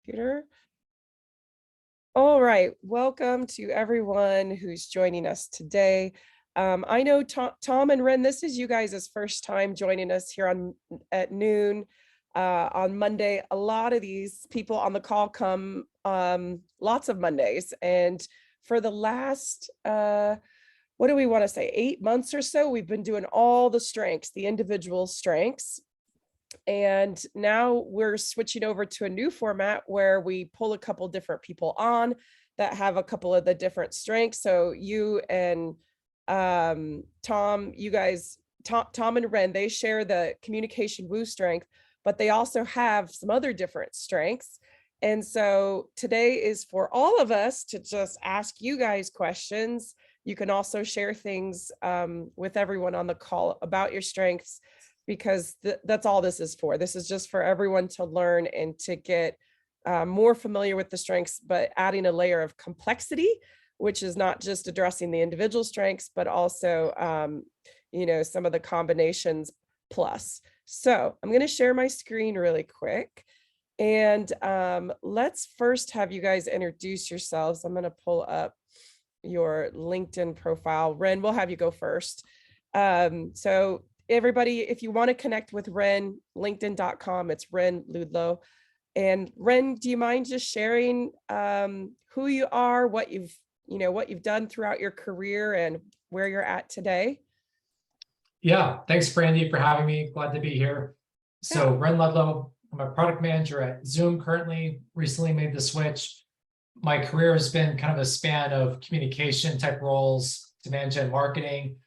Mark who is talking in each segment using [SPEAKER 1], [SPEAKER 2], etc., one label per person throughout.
[SPEAKER 1] computer. All right, welcome to everyone who's joining us today. I know Tom and Wren, this is you guys' first time joining us here at noon on Monday. A lot of these people on the call come lots of Mondays, and for the last what do we want to say, 8 months or so, we've been doing all the strengths, the individual strengths. And now we're switching over to a new format where we pull a couple different people on that have a couple of the different strengths. So you and Tom, you guys, Tom and Wren, they share the communication woo strength, but they also have some other different strengths. And so today is for all of us to just ask you guys questions. You can also share things with everyone on the call about your strengths, because that's all this is for. This is just for everyone to learn and to get more familiar with the strengths, but adding a layer of complexity, which is not just addressing the individual strengths, but also, some of the combinations plus. So I'm going to share my screen really quick. And let's first have you guys introduce yourselves. I'm going to pull up your LinkedIn profile. Wren, we'll have you go first. So everybody, if you want to connect with Wren, linkedin.com, it's Wren Ludlow. And Wren, do you mind just sharing who you are, what you've done throughout your career and where you're at today?
[SPEAKER 2] Yeah, thanks, Brandy, for having me. Glad to be here. So Wren Ludlow, I'm a product manager at Zoom currently, recently made the switch. My career has been kind of a span of communication type roles, demand gen marketing,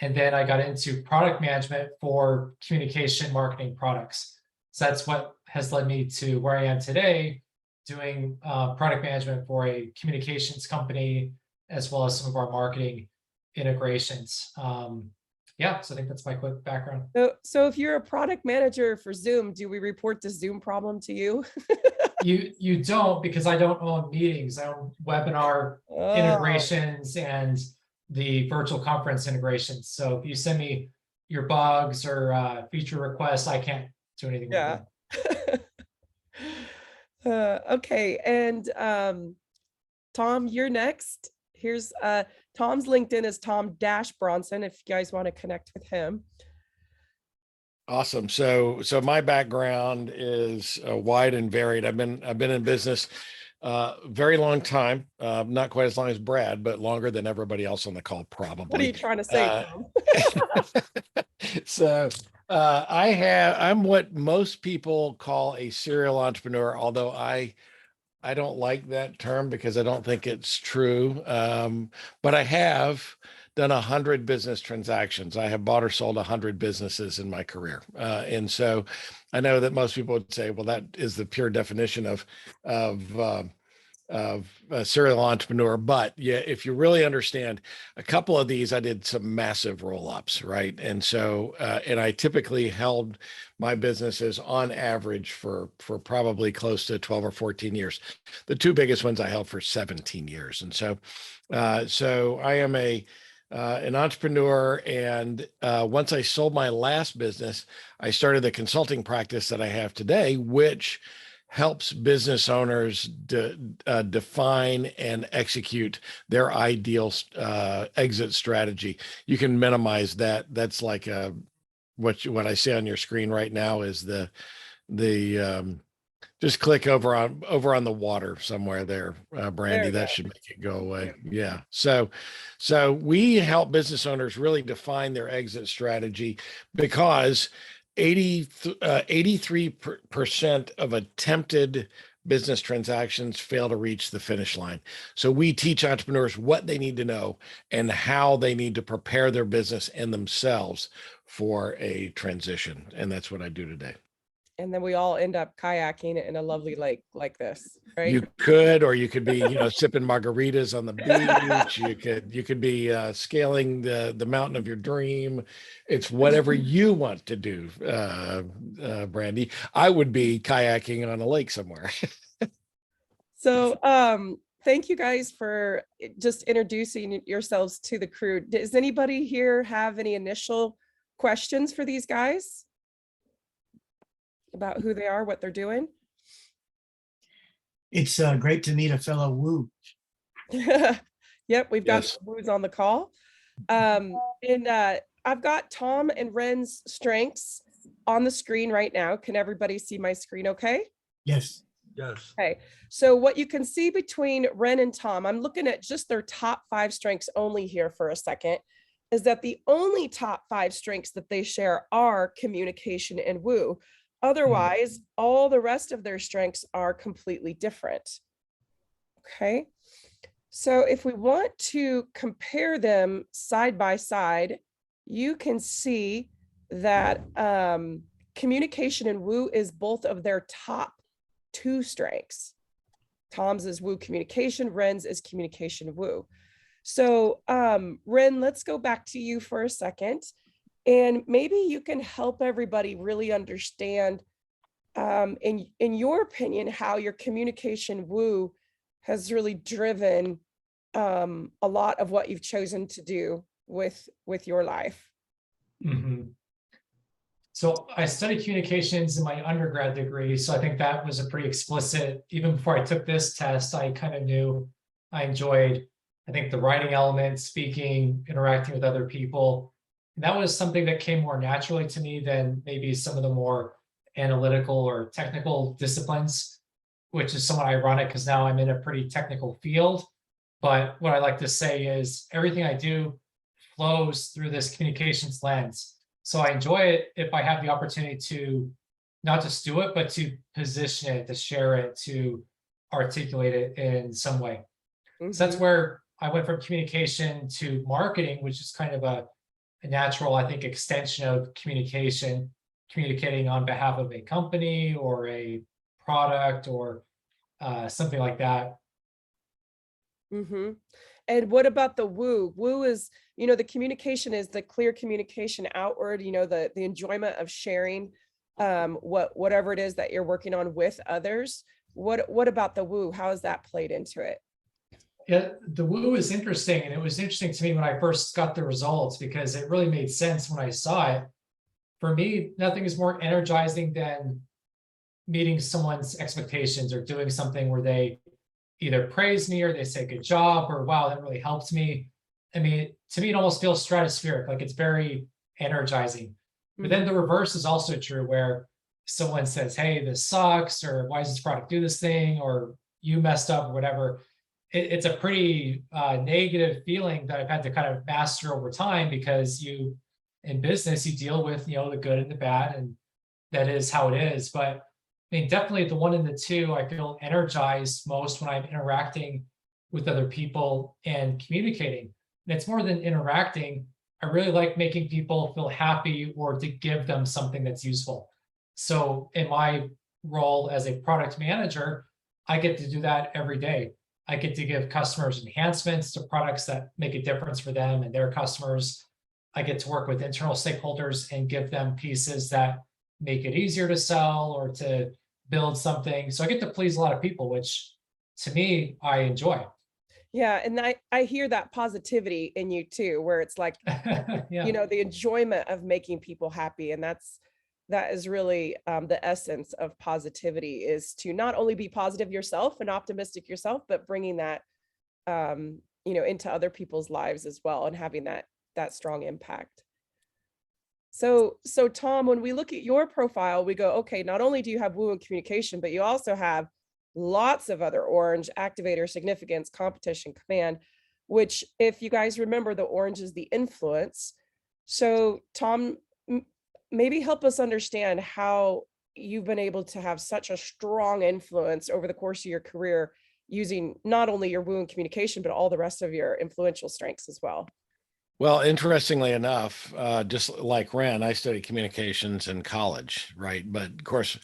[SPEAKER 2] and then I got into product management for communication marketing products. So that's what has led me to where I am today, doing product management for a communications company, as well as some of our marketing integrations. Yeah, so I think that's my quick background.
[SPEAKER 1] So if you're a product manager for Zoom, do we report the Zoom problem to you?
[SPEAKER 2] You don't, because I don't own meetings. I own webinar integrations and the virtual conference integrations. So if you send me your bugs or feature requests, I can't do anything with
[SPEAKER 1] them. Okay, and Tom, you're next. Here's Tom's LinkedIn is Tom-Bronson if you guys want to connect with him.
[SPEAKER 3] Awesome. So my background is wide and varied. I've been in business very long time, not quite as long as Brad, but longer than everybody else on the call, probably.
[SPEAKER 1] What are you trying to say, Tom?
[SPEAKER 3] So I'm what most people call a serial entrepreneur, although I don't like that term because I don't think it's true. But I have done 100 business transactions. I have bought or sold 100 businesses in my career. And so I know that most people would say, well, that is the pure definition of a serial entrepreneur. But yeah, if you really understand a couple of these, I did some massive roll-ups, right? And so, and I typically held my businesses on average for probably close to 12 or 14 years. The two biggest ones I held for 17 years. And so, I am an entrepreneur. And once I sold my last business, I started the consulting practice that I have today, which helps business owners define and execute their ideal exit strategy. You can minimize that. That's like what I see on your screen right now is the just click over on the water somewhere there, Brandy. That should make it go away. Yeah. So we help business owners really define their exit strategy, because 83% of attempted business transactions fail to reach the finish line. So we teach entrepreneurs what they need to know and how they need to prepare their business and themselves for a transition. And that's what I do today.
[SPEAKER 1] And then we all end up kayaking in a lovely lake like this, right?
[SPEAKER 3] You could, or you could be, sipping margaritas on the beach. You could be scaling the mountain of your dream. It's whatever you want to do, Brandy. I would be kayaking on a lake somewhere.
[SPEAKER 1] So, thank you guys for just introducing yourselves to the crew. Does anybody here have any initial questions for these guys about who they are, what they're doing?
[SPEAKER 4] It's great to meet a fellow woo.
[SPEAKER 1] Yep, we've got
[SPEAKER 3] Yes.
[SPEAKER 1] some woos on the call. And I've got Tom and Wren's strengths on the screen right now. Can everybody see my screen okay?
[SPEAKER 4] Yes.
[SPEAKER 5] Yes.
[SPEAKER 1] Okay, so what you can see between Wren and Tom, I'm looking at just their top 5 strengths only here for a second, is that the only top 5 strengths that they share are communication and woo. Otherwise, all the rest of their strengths are completely different. Okay, so if we want to compare them side by side, you can see that communication and woo is both of their top 2 strengths. Tom's is woo communication, Wren's is communication woo. So Wren, let's go back to you for a second. And maybe you can help everybody really understand, in your opinion, how your communication woo has really driven a lot of what you've chosen to do with your life.
[SPEAKER 2] Mhm. So I studied communications in my undergrad degree. So I think that was a pretty explicit, even before I took this test, I kind of knew I enjoyed, I think, the writing element, speaking, interacting with other people. And that was something that came more naturally to me than maybe some of the more analytical or technical disciplines, which is somewhat ironic because now I'm in a pretty technical field. But what I like to say is everything I do flows through this communications lens. So I enjoy it if I have the opportunity to not just do it, but to position it, to share it, to articulate it in some way. So that's
[SPEAKER 1] Mhm.
[SPEAKER 2] where I went from communication to marketing, which is kind of a natural, I think, extension of communication, communicating on behalf of a company or a product or something like that.
[SPEAKER 1] Mm-hmm. And what about the woo? Woo is, the communication is the clear communication outward, the enjoyment of sharing whatever it is that you're working on with others. What about the woo? How has that played into it?
[SPEAKER 2] Yeah, the woo is interesting. And it was interesting to me when I first got the results because it really made sense when I saw it. For me, nothing is more energizing than meeting someone's expectations or doing something where they either praise me or they say good job or wow, that really helped me. I mean, to me, it almost feels stratospheric, like it's very energizing. But then the reverse is also true where someone says, hey, this sucks, or why does this product do this thing, or you messed up, or whatever. It's a pretty negative feeling that I've had to kind of master over time because in business, you deal with, the good and the bad, and that is how it is. But I mean, definitely the one and the two, I feel energized most when I'm interacting with other people and communicating. And it's more than interacting. I really like making people feel happy or to give them something that's useful. So in my role as a product manager, I get to do that every day. I get to give customers enhancements to products that make a difference for them and their customers. I get to work with internal stakeholders and give them pieces that make it easier to sell or to build something. So I get to please a lot of people, which to me, I enjoy.
[SPEAKER 1] Yeah, and I hear that positivity in you too, where it's like,
[SPEAKER 2] Yeah.
[SPEAKER 1] the enjoyment of making people happy. And that is really the essence of positivity, is to not only be positive yourself and optimistic yourself, but bringing that, into other people's lives as well and having that strong impact. So Tom, when we look at your profile, we go, okay, not only do you have woo and communication, but you also have lots of other orange: activator, significance, competition, command, which, if you guys remember, the orange is the influence. So Tom, maybe help us understand how you've been able to have such a strong influence over the course of your career using not only your woo and communication, but all the rest of your influential strengths as well.
[SPEAKER 3] Well, interestingly enough, just like Wren, I studied communications in college, right? But of course,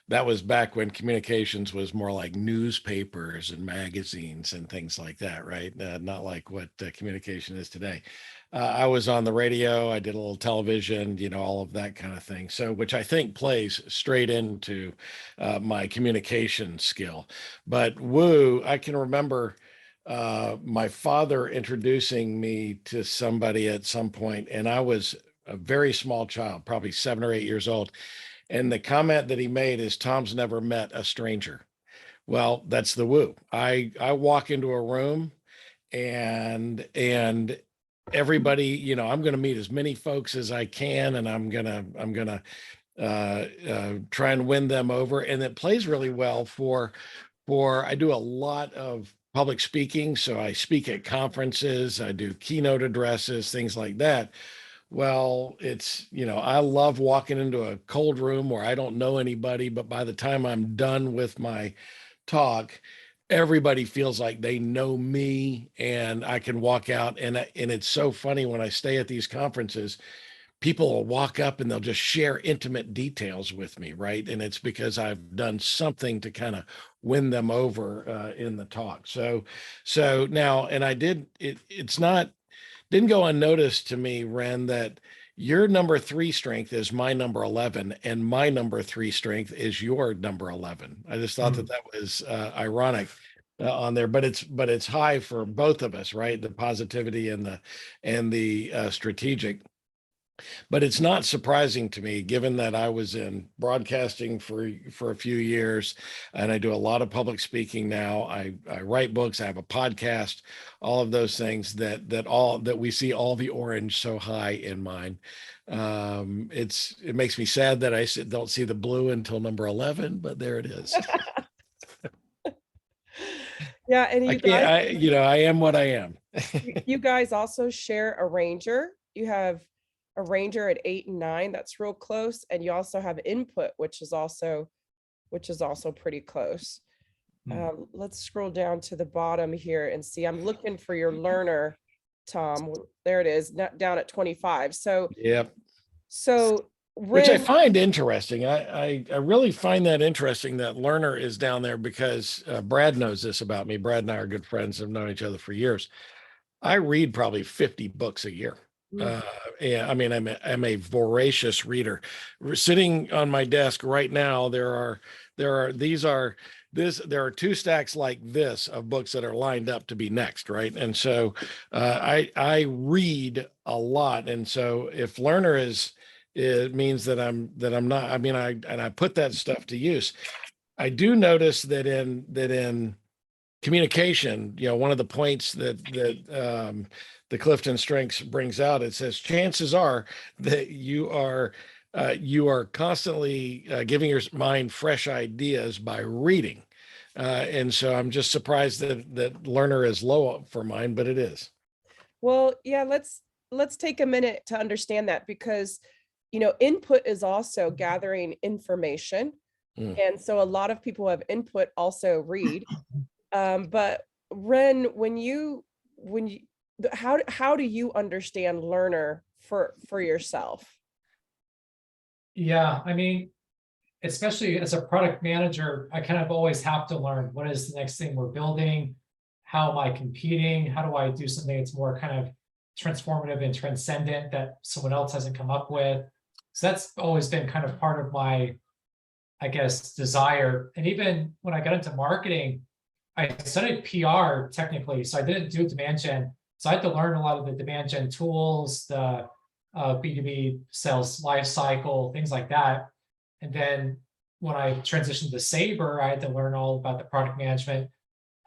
[SPEAKER 3] that was back when communications was more like newspapers and magazines and things like that, right? Not like what communication is today. I was on the radio, I did a little television, all of that kind of thing. So, which I think plays straight into my communication skill. But woo, I can remember my father introducing me to somebody at some point, and I was a very small child, probably 7 or 8 years old. And the comment that he made is, Tom's never met a stranger, Well, that's the woo. I walk into a room and everybody, I'm going to meet as many folks as I can, and I'm gonna try and win them over. And it plays really well for I do a lot of public speaking, so I speak at conferences, I do keynote addresses, things like that. Well, I love walking into a cold room where I don't know anybody, but by the time I'm done with my talk, everybody feels like they know me and I can walk out. And it's so funny when I stay at these conferences, people will walk up and they'll just share intimate details with me, right? And it's because I've done something to kind of win them over in the talk. So now, and I did it. It's not didn't go unnoticed to me, Wren, that your number 3 strength is my number 11, and my number 3 strength is your number 11. I just thought that was ironic on there, but it's high for both of us, right? The positivity and the strategic. But it's not surprising to me, given that I was in broadcasting for a few years, and I do a lot of public speaking now. I write books, I have a podcast, all of those things that we see all the orange so high in mine. It makes me sad that I don't see the blue until number 11, but there it is.
[SPEAKER 1] Yeah, and you guys,
[SPEAKER 3] I am what I am.
[SPEAKER 1] you guys also share a ranger. You have a ranger at 8 and 9. That's real close. And you also have input, which is also pretty close. Let's scroll down to the bottom here and see. I'm looking for your learner, Tom. There it is, down at 25. So
[SPEAKER 3] Yep.
[SPEAKER 1] So
[SPEAKER 3] which I
[SPEAKER 1] Wren,
[SPEAKER 3] find interesting. I really find that interesting that learner is down there because Brad knows this about me. Brad and I are good friends, have known each other for years. I read probably 50 books a year. Yeah, I mean, I'm a voracious reader. Sitting on my desk right now, there are 2 stacks like this of books that are lined up to be next, right? And so I read a lot, and so if learner it means that I'm not. I mean, I put that stuff to use. I do notice that in communication, one of the points that the CliftonStrengths brings out, it says chances are that you are constantly giving your mind fresh ideas by reading, and so I'm just surprised that learner is low for mine, but it is.
[SPEAKER 1] well, yeah, let's take a minute to understand that, because input is also gathering information. And so a lot of people who have input also read. But Wren, how do you understand learner for yourself?
[SPEAKER 2] Yeah, I mean, especially as a product manager, I kind of always have to learn what is the next thing we're building, how am I competing, how do I do something that's more kind of transformative and transcendent that someone else hasn't come up with. So that's always been kind of part of my, I guess, desire. And even when I got into marketing, I studied PR technically, so I didn't do demand gen. So I had to learn a lot of the demand gen tools, the B2B sales life cycle, things like that. And then when I transitioned to Sabre, I had to learn all about the product management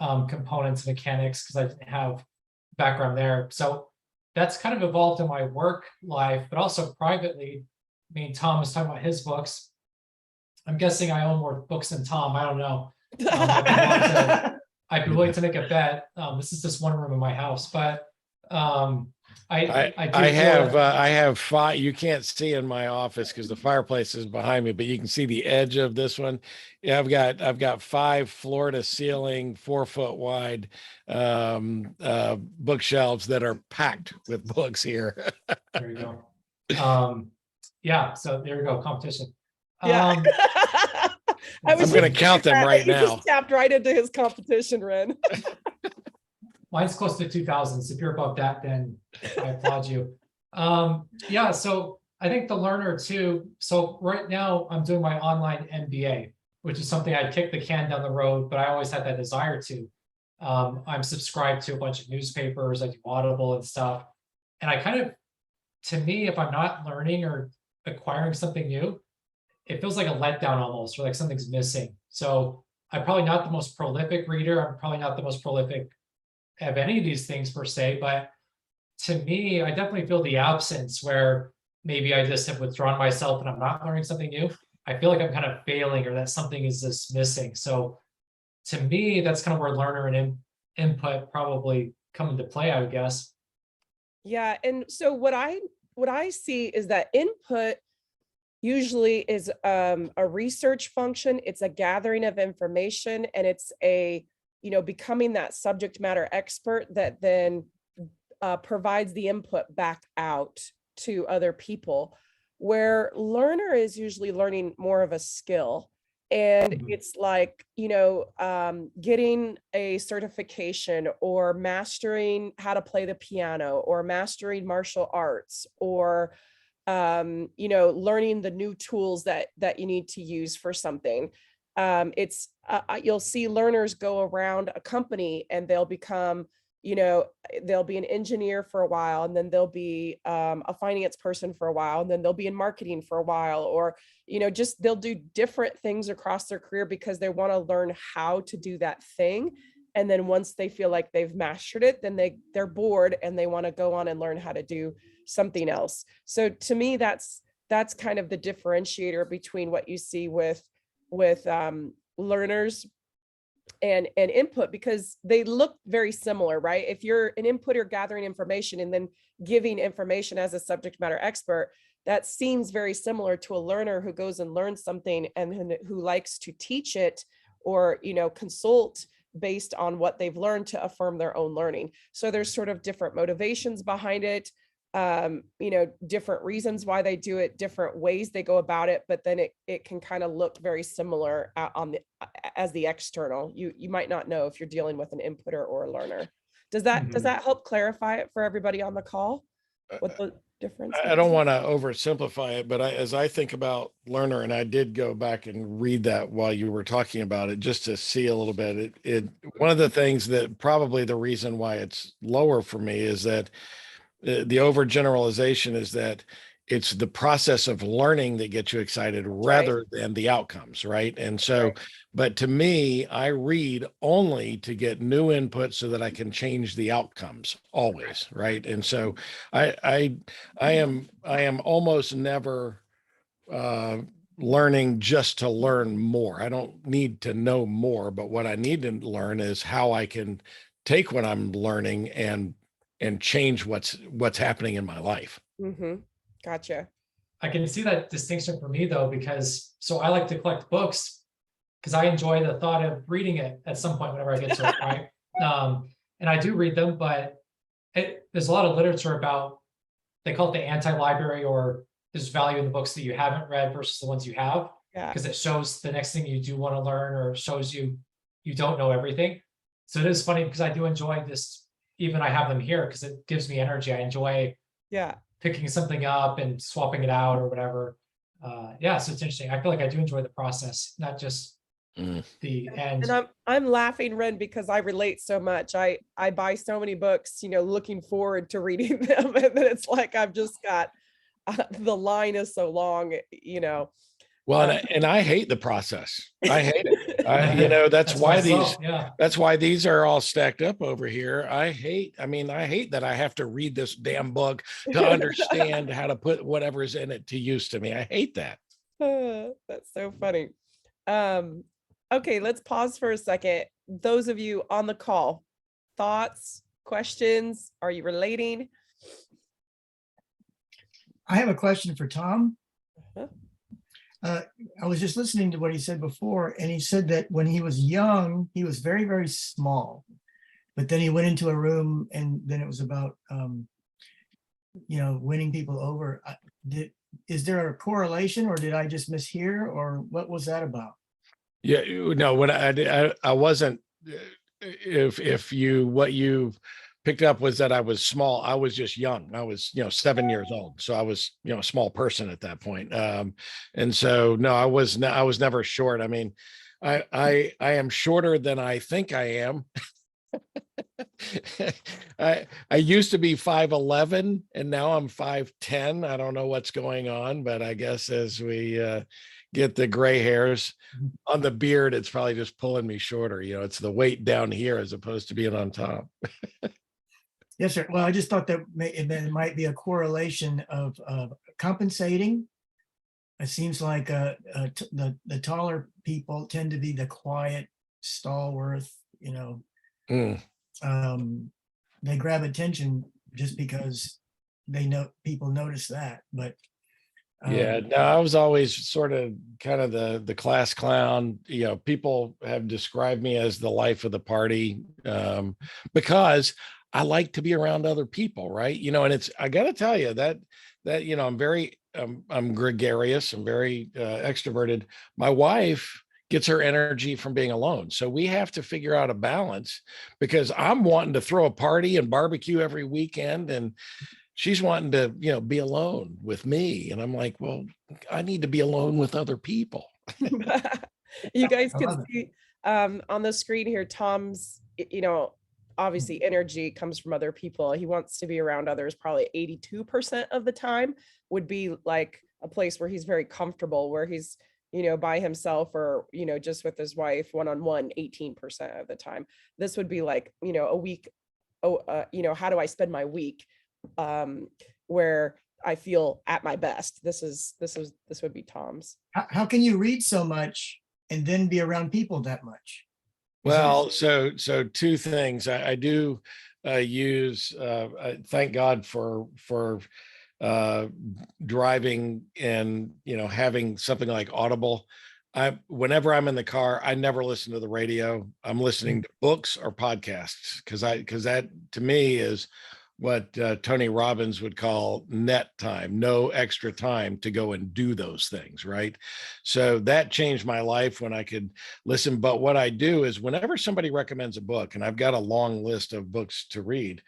[SPEAKER 2] components, mechanics, because I didn't have background there. So that's kind of evolved in my work life, but also privately. I mean, Tom was talking about his books. I'm guessing I own more books than Tom. I don't know. I'd be willing to make a bet. This is just one room in my house, but I
[SPEAKER 3] have 5. You can't see in my office because the fireplace is behind me, but you can see the edge of this one. Yeah, I've got 5 floor to ceiling, 4-foot wide bookshelves that are packed with books here.
[SPEAKER 2] There you go. Yeah, so there you go, competition.
[SPEAKER 1] Yeah.
[SPEAKER 3] I'm going to count them right now.
[SPEAKER 1] He just tapped right into his competition, Wren.
[SPEAKER 2] Mine's close to 2000s. If you're above that, then I applaud you. Yeah, so I think the learner too. So right now I'm doing my online MBA, which is something I kicked the can down the road, but I always had that desire to. I'm subscribed to a bunch of newspapers, I do Audible and stuff. And I kind of, to me, if I'm not learning or acquiring something new, it feels like a letdown almost, or like something's missing. So I'm probably not the most prolific reader. I'm probably not the most prolific of any of these things per se, but to me, I definitely feel the absence where maybe I just have withdrawn myself and I'm not learning something new. I feel like I'm kind of failing or that something is just missing. So to me, that's kind of where learner and input probably come into play, I would guess.
[SPEAKER 1] Yeah, and so what I see is that input usually is a research function. It's a gathering of information, and it's a, becoming that subject matter expert that then provides the input back out to other people, where learner is usually learning more of a skill. And
[SPEAKER 2] Mhm.
[SPEAKER 1] it's like, getting a certification or mastering how to play the piano or mastering martial arts or, learning the new tools that you need to use for something. It's you'll see learners go around a company and they'll become, they'll be an engineer for a while, and then they'll be a finance person for a while, and then they'll be in marketing for a while, or just they'll do different things across their career because they want to learn how to do that thing. And then once they feel like they've mastered it, then they're bored and they want to go on and learn how to do something else. So to me, that's kind of the differentiator between what you see with learners and input, because they look very similar, right? If you're an inputter gathering information and then giving information as a subject matter expert, that seems very similar to a learner who goes and learns something and who likes to teach it or, consult based on what they've learned to affirm their own learning. So there's sort of different motivations behind it, different reasons why they do it, different ways they go about it, but then it can kind of look very similar as the external. You might not know if you're dealing with an inputter or a learner. Does
[SPEAKER 2] Mhm.
[SPEAKER 1] that help clarify it for everybody on the call? What the difference
[SPEAKER 3] I don't
[SPEAKER 1] is?
[SPEAKER 3] want to oversimplify it, but as I think about learner, and I did go back and read that while you were talking about it, just to see a little bit. One of the things that probably the reason why it's lower for me is that the overgeneralization is that it's the process of learning that gets you excited
[SPEAKER 1] Right.
[SPEAKER 3] rather than the outcomes, right? And so,
[SPEAKER 1] Right.
[SPEAKER 3] but to me, I read only to get new input so that I can change the outcomes always, right? And so I I I am almost never uh learning just to learn more. I don't need to know more, but what I need to learn is how I can take what I'm learning and change what's happening in my life.
[SPEAKER 1] Mm-hmm. Gotcha.
[SPEAKER 2] I can see that distinction for me though, because so I like to collect books because I enjoy the thought of reading it at some point whenever I get to it, right? And I do read them, but there's a lot of literature about, they call it the anti-library, or there's value in the books that you haven't read versus the ones you have,
[SPEAKER 1] Yeah.
[SPEAKER 2] because it shows the next thing you do want to learn, or shows you don't know everything. So it is funny because I do enjoy this, even I have them here because it gives me energy. I enjoy
[SPEAKER 1] Yeah.
[SPEAKER 2] picking something up and swapping it out or whatever. Yeah, so it's interesting. I feel like I do enjoy the process, not just
[SPEAKER 3] Mm.
[SPEAKER 2] the
[SPEAKER 1] And
[SPEAKER 2] end.
[SPEAKER 1] I'm laughing, Ren, because I relate so much. I buy so many books, looking forward to reading them, and then it's like I've just got the line is so long.
[SPEAKER 3] Well,
[SPEAKER 1] Uh,
[SPEAKER 3] and I hate the process. I hate it. That's
[SPEAKER 2] That's why
[SPEAKER 3] why
[SPEAKER 2] it's slow. Yeah.
[SPEAKER 3] these are all stacked up over here. I hate that I have to read this damn book to understand how to put whatever's in it to use to me. I hate that.
[SPEAKER 1] That's so funny. Um, okay, let's pause for a second. Those of you on the call, thoughts, questions, are you relating?
[SPEAKER 4] I have a question for Tom.
[SPEAKER 1] Uh-huh.
[SPEAKER 4] I was just listening to what he said before, and he said that when he was young, he was very, very small. But then he went into a room, and then it was about, winning people over. Is there a correlation, or did I just mishear, or what was that about?
[SPEAKER 3] Yeah, no, what I did, I wasn't. If you what you picked up was that I was small. I was just young. I was 7 years old, so I was a small person at that point. And so no, I was never short. I mean, I am shorter than I think I am. I used to be 5'11" and now I'm 5'10". I don't know what's going on, but I guess as we get the gray hairs on the beard. It's probably just pulling me shorter. It's the weight down here as opposed to being on top.
[SPEAKER 4] Yes, sir. Well, I just thought that it might be a correlation of compensating. It seems like the taller people tend to be the quiet, stalwart,
[SPEAKER 3] Mm.
[SPEAKER 4] They grab attention just because they know people notice that. But
[SPEAKER 3] Yeah, no, I was always sort of kind of the class clown. People have described me as the life of the party, because I like to be around other people, right? And I got to tell you that I'm gregarious, I'm very extroverted. My wife gets her energy from being alone. So we have to figure out a balance, because I'm wanting to throw a party and barbecue every weekend, and she's wanting to, be alone with me. And I'm like, well, I need to be alone with other people.
[SPEAKER 1] You guys
[SPEAKER 4] I
[SPEAKER 1] can
[SPEAKER 4] love it.
[SPEAKER 1] see on the screen here, Tom's, obviously energy comes from other people. He wants to be around others. Probably 82% of the time would be like a place where he's very comfortable, where he's, by himself or, just with his wife, one-on-one 18% of the time. This would be like, a week. How do I spend my week? Where I feel at my best. This would be Tom's.
[SPEAKER 4] How can you read so much and then be around people that much?
[SPEAKER 3] Well, so two things. I do use. Thank God for driving and having something like Audible. Whenever I'm in the car, I never listen to the radio. I'm listening to books or podcasts, because that to me is what Tony Robbins would call net time, no extra time to go and do those things, right? So that changed my life when I could listen. But what I do is, whenever somebody recommends a book, and I've got a long list of books to read,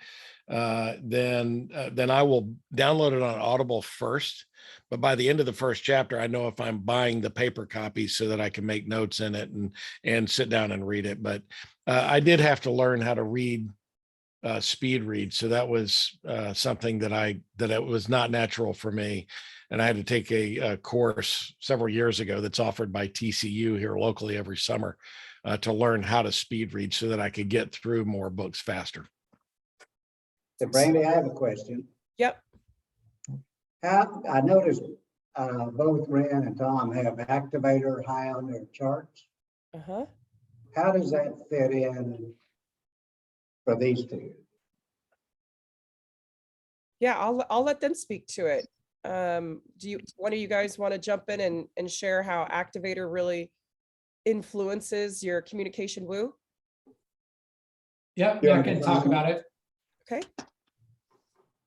[SPEAKER 3] then I will download it on Audible first. But by the end of the first chapter, I know if I'm buying the paper copy, so that I can make notes in it and sit down and read it. But I did have to learn how to read speed read. So that was something that it was not natural for me. And I had to take a course several years ago that's offered by TCU here locally every summer to learn how to speed read, so that I could get through more books faster.
[SPEAKER 5] So Brandy, I have a question.
[SPEAKER 1] Yep.
[SPEAKER 5] I noticed both Wren and Tom have activator high on their charts.
[SPEAKER 1] Uh-huh.
[SPEAKER 5] How does that fit in for these two?
[SPEAKER 1] Yeah, I'll let them speak to it. One of you guys want to jump in and share how activator really influences your communication woo?
[SPEAKER 2] Yeah, I can talk about it.
[SPEAKER 1] Okay.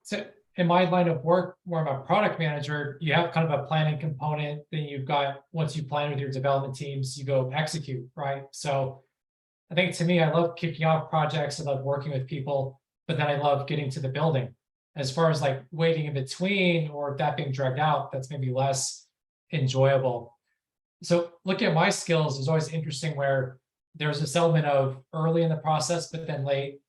[SPEAKER 2] So in my line of work, where I'm a product manager, you have kind of a planning component. Then you've got, once you plan with your development teams, you go execute, right? So I think, to me, I love kicking off projects. I love working with people, but then I love getting to the building. As far as like waiting in between, or that being dragged out, that's maybe less enjoyable. So looking at my skills is always interesting, where there's this element of early in the process, but then late.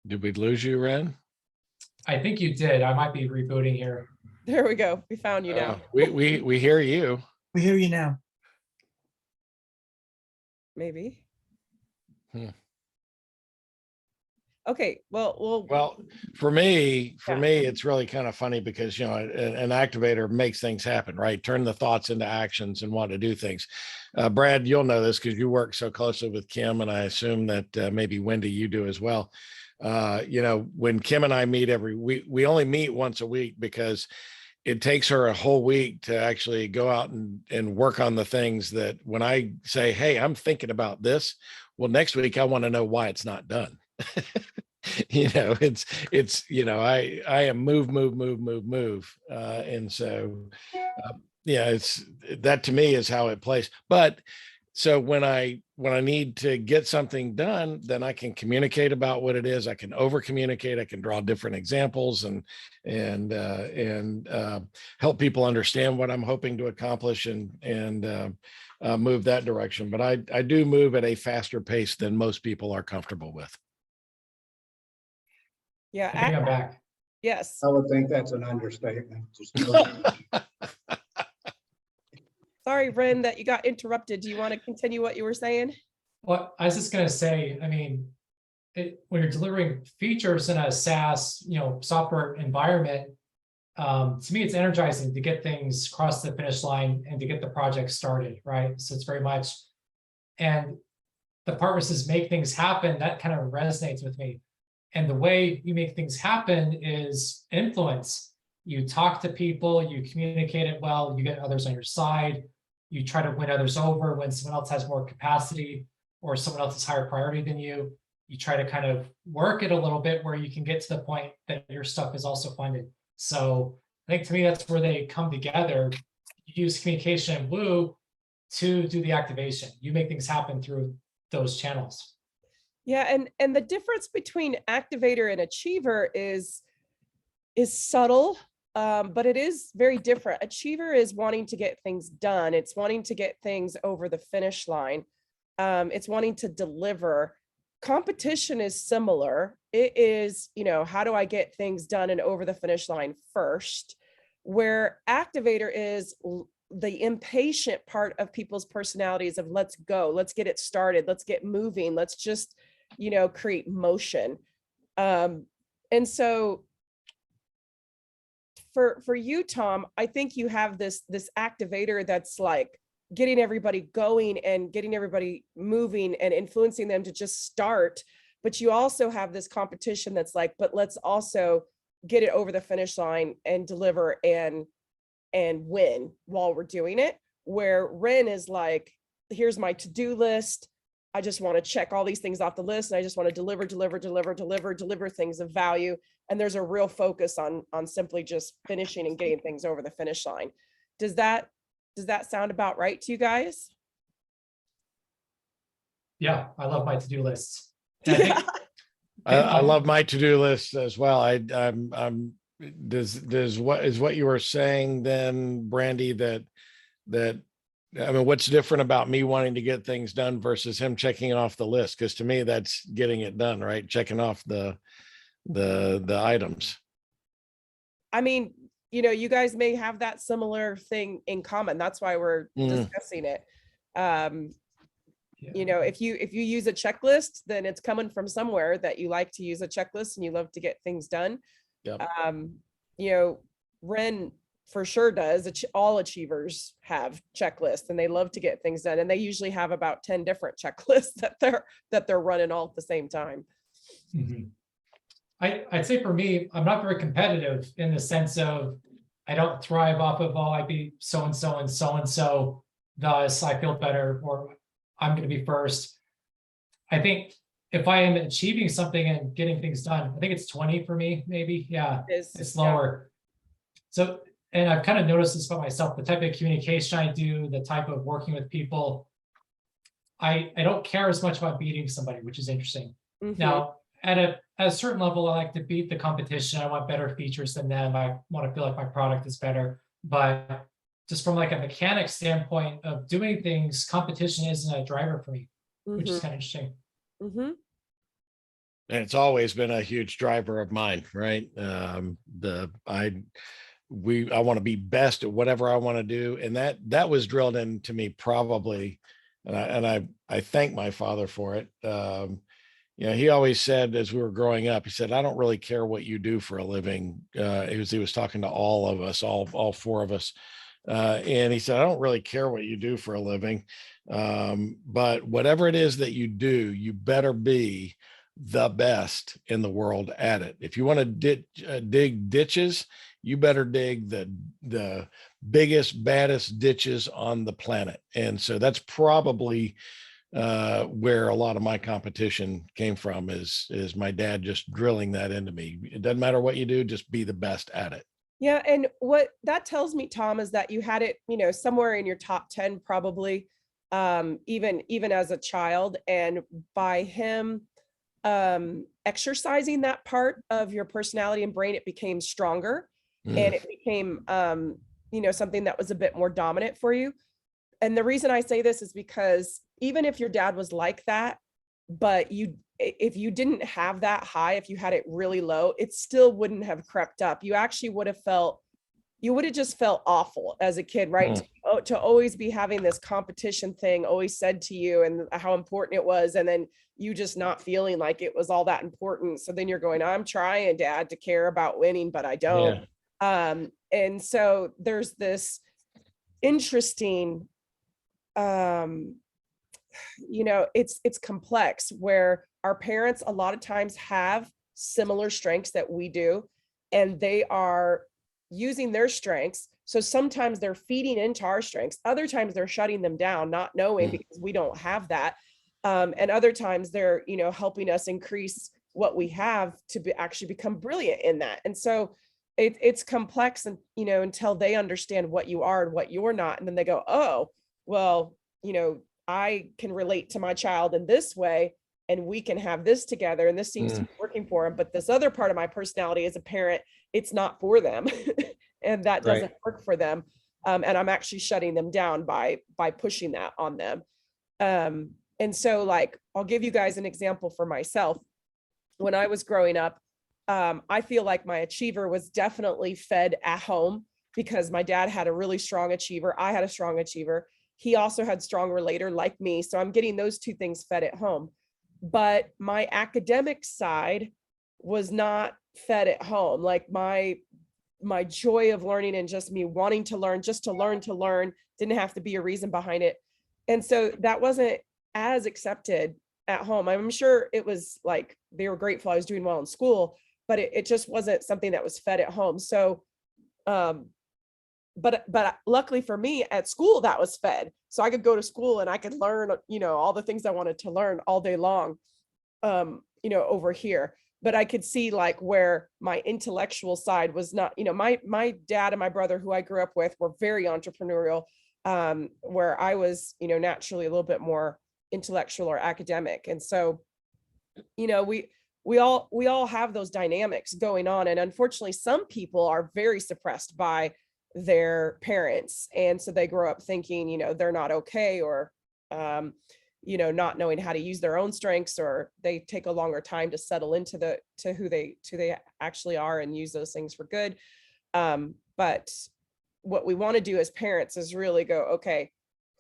[SPEAKER 3] Did we lose you, Wren?
[SPEAKER 2] I think you did. I might be rebooting here.
[SPEAKER 1] There we go. We found you now.
[SPEAKER 3] We hear you.
[SPEAKER 4] We hear you now.
[SPEAKER 1] Maybe.
[SPEAKER 3] Hmm.
[SPEAKER 1] Okay.
[SPEAKER 3] Well, for me,
[SPEAKER 1] Yeah.
[SPEAKER 3] it's really kind of funny, because an activator makes things happen, right? Turn the thoughts into actions and want to do things. Brad, you'll know this because you work so closely with Kim, and I assume that maybe Wendy, you do as well. When Kim and I meet every week, we only meet once a week, because it takes her a whole week to actually go out and work on the things that, when I say, hey, I'm thinking about this, well, next week I want to know why it's not done. I am move. And so, it's that, to me, is how it plays. But so when I need to get something done, then I can communicate about what it is. I can over communicate. I can draw different examples and help people understand what I'm hoping to accomplish, and move that direction. But I do move at a faster pace than most people are comfortable with.
[SPEAKER 1] Yeah.
[SPEAKER 2] I think I'm back.
[SPEAKER 1] Yes.
[SPEAKER 5] I would think that's an understatement.
[SPEAKER 1] Sorry, Wren, that you got interrupted. Do you want to continue what you were saying?
[SPEAKER 2] Well, I was just gonna say, I mean, when you're delivering features in a SaaS, software environment, to me, it's energizing to get things across the finish line and to get the project started, right? So it's very much, and the part where it says make things happen, that kind of resonates with me. And the way you make things happen is influence. You talk to people, you communicate it well, you get others on your side, you try to win others over when someone else has more capacity or someone else is higher priority than you. You try to kind of work it a little bit where you can get to the point that your stuff is also funded. So I think to me, that's where they come together. You use communication and Woo to do the activation. You make things happen through those channels.
[SPEAKER 1] Yeah, and the difference between activator and achiever is subtle, but it is very different. Achiever is wanting to get things done. It's wanting to get things over the finish line. It's wanting to deliver. Competition is similar. It is, how do I get things done and over the finish line first? Where activator is the impatient part of people's personalities of let's go, let's get it started, let's get moving, let's just, create motion. And so for you, Tom, I think you have this activator that's like getting everybody going and getting everybody moving and influencing them to just start. But you also have this competition that's like, but let's also get it over the finish line and deliver and win while we're doing it. Where Wren is like, here's my to-do list. I just want to check all these things off the list. And I just want to deliver things of value. And there's a real focus on simply just finishing and getting things over the finish line. Does that sound about right to you guys?
[SPEAKER 3] Yeah,
[SPEAKER 2] I love my to-do lists.
[SPEAKER 1] Yeah.
[SPEAKER 3] I love my to-do list as well. Does what you were saying then, Brandy, that I mean, what's different about me wanting to get things done versus him checking off the list? Because to me, that's getting it done, right? Checking off the items.
[SPEAKER 1] I mean, you guys may have that similar thing in common. That's why we're discussing it. If you use a checklist, then it's coming from somewhere that you like to use a checklist and you love to get things done.
[SPEAKER 3] Yep.
[SPEAKER 1] Wren for sure does. All achievers have checklists and they love to get things done. And they usually have about 10 different checklists that they're running all at the same time.
[SPEAKER 2] Mm-hmm. I'd say for me, I'm not very competitive in the sense of I don't thrive off of, I beat so-and-so and so-and-so, thus I feel better, or I'm going to be first. I think if I am achieving something and getting things done, I think it's 20 for me, maybe. Yeah, it's lower. Yeah. So, and I've kind of noticed this about myself, the type of communication I do, the type of working with people, I don't care as much about beating somebody, which is interesting. Mm-hmm. Now, at a certain level, I like to beat the competition. I want better features than them. I want to feel like my product is better. But just from like a mechanic standpoint of doing things, competition isn't a driver for me, which is kind of interesting.
[SPEAKER 1] Mm-hmm.
[SPEAKER 3] And it's always been a huge driver of mine, right? I want to be best at whatever I want to do, and that was drilled into me probably, and I thank my father for it. He always said as we were growing up, he said, "I don't really care what you do for a living." He was talking to all of us, all four of us, and he said, "I don't really care what you do for a living, but whatever it is that you do, you better be the best in the world at it. If you want to dig ditches, you better dig the biggest, baddest ditches on the planet." And so that's probably where a lot of my competition came from, is my dad just drilling that into me. It doesn't matter what you do, just be the best at it.
[SPEAKER 1] Yeah. And what that tells me, Tom, is that you had it, somewhere in your top 10, probably, even as a child. And by him exercising that part of your personality and brain, it became stronger and it became, something that was a bit more dominant for you. And the reason I say this is because even if your dad was like that, but you if you didn't have that high, if you had it really low, it still wouldn't have crept up. You actually would have felt, you would have just felt awful as a kid, right? To always be having this competition thing always said to you and how important it was. And then you just not feeling like it was all that important. So then you're going, I'm trying, Dad, to care about winning, but I don't. And so there's this interesting, it's complex where our parents a lot of times have similar strengths that we do, and they are using their strengths. So sometimes they're feeding into our strengths. Other times they're shutting them down, not knowing because we don't have that. And other times they're, helping us increase what we have to actually become brilliant in that. And so it's complex, and, until they understand what you are and what you're not. And then they go, oh, well, I can relate to my child in this way, and we can have this together. And this seems to be working for them. But this other part of my personality as a parent, it's not for them. And that doesn't work for them. And I'm actually shutting them down by pushing that on them. And so, like, I'll give you guys an example for myself. When I was growing up, I feel like my achiever was definitely fed at home because my dad had a really strong achiever. I had a strong achiever. He also had strong relator like me. So I'm getting those two things fed at home. But my academic side was not fed at home. Like my joy of learning and just me wanting to learn, just to learn, didn't have to be a reason behind it. And so that wasn't as accepted at home. I'm sure it was like, they were grateful I was doing well in school, but it just wasn't something that was fed at home. So, but luckily for me at school, that was fed. So I could go to school and I could learn, all the things I wanted to learn all day long, over here. But I could see like where my intellectual side was not, my dad and my brother who I grew up with were very entrepreneurial, where I was, naturally a little bit more intellectual or academic. And so, we all have those dynamics going on. And unfortunately, some people are very suppressed by their parents. And so they grow up thinking, they're not okay, or, not knowing how to use their own strengths, or they take a longer time to settle into who they actually are and use those things for good. But what we want to do as parents is really go, okay,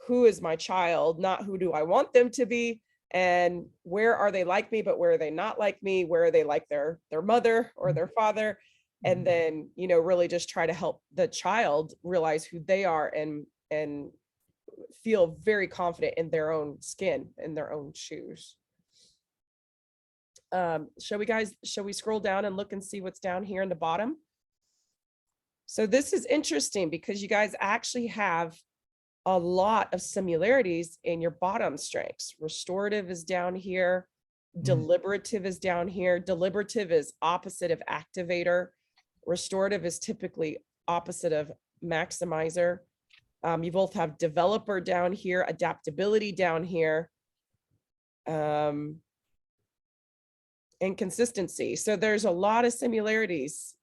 [SPEAKER 1] who is my child? Not who do I want them to be? And where are they like me, but where are they not like me? Where are they like their mother or their father? And then, really just try to help the child realize who they are and feel very confident in their own skin, in their own shoes. Shall we scroll down and look and see what's down here in the bottom? So this is interesting because you guys actually have a lot of similarities in your bottom strengths. Restorative is down here. Deliberative is down here. Deliberative is opposite of activator. Restorative is typically opposite of maximizer. You both have developer down here, adaptability down here, and consistency. So there's a lot of similarities